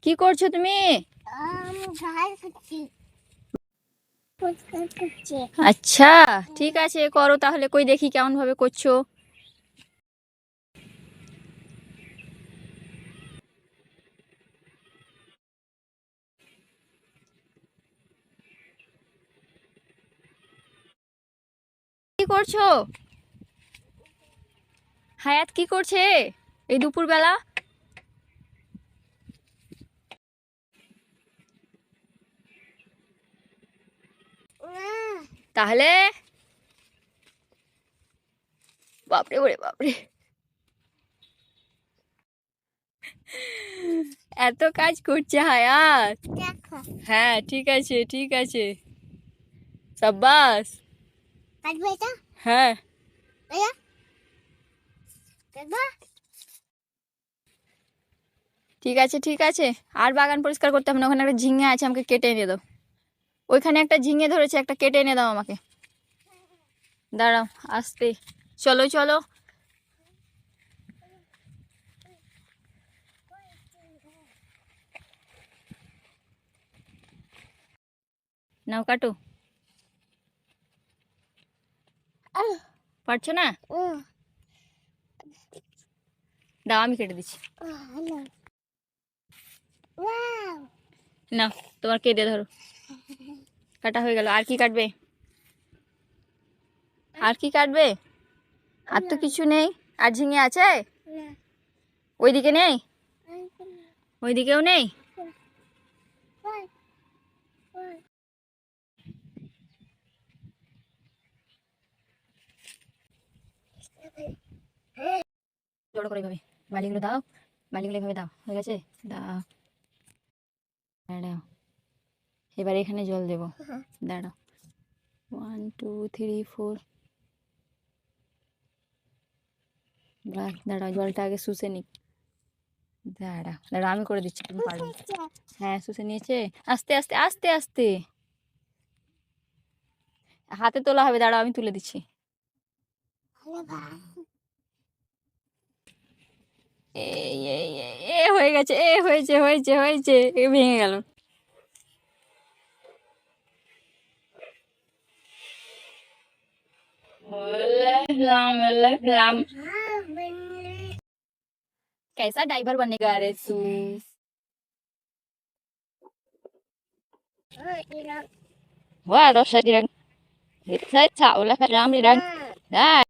কি করছো তুমি? আচ্ছা ঠিক আছে, করো তাহলে, কই দেখি কেমন ভাবে করছো। কি করছো? হায়াত কি করছে এই দুপুর বেলা? তাহলে বাপরে, ওরে বাপরে, এত কাজ করছে হায়াত। হ্যাঁ ঠিক আছে ঠিক আছে, সাব্বাস। হ্যাঁ ঠিক আছে ঠিক আছে, আর বাগান পরিষ্কার করতে হবে না। ওখানে একটা ঝিঙে আছে, আমাকে কেটে এনে দাও। ওইখানে একটা ঝিঙে ধরেছে, একটা কেটে এনে দাও আমাকে। দাঁড়াও, আসতে, চলো চলো। নাও কাটো। পারছো না? দাও আমি কেটে দিচ্ছি। নাও, তোমার কেটে ধরো। কাটা হয়ে গেল, আর কি কাটবে? আর কি কাটবে? আর তো কিছু নেই। আর ঝিঙে আছে? ওইদিকে নেই? ওইদিকেও নেই? জড়ো করে ভাবে, বালিগুলো দাও, বালিগুলো এভাবে দাও। হয়ে গেছে? দাও, দাঁড়াও, এবার এখানে জল দেবো। দাঁড়াও, 1 2 3 4। দাঁড়াও, জলটা আগে শুষে নিক। দাঁড়াও দাঁড়াও, আমি করে দিচ্ছি, তুমি পারবে। হ্যাঁ শুষে নিয়েছে। আস্তে আস্তে আস্তে আস্তে, হাতে তোলা হবে। দাঁড়াও আমি তুলে দিচ্ছি। এই এই এ হয়ে গেছে, এ হয়েছে হয়েছে হয়েছে, এ ভেঙে গেল। कैसा ड्राइवर बनेगा रे तू? Wah, dosa dirang. Saya tahu lah kadang dirang. Dah.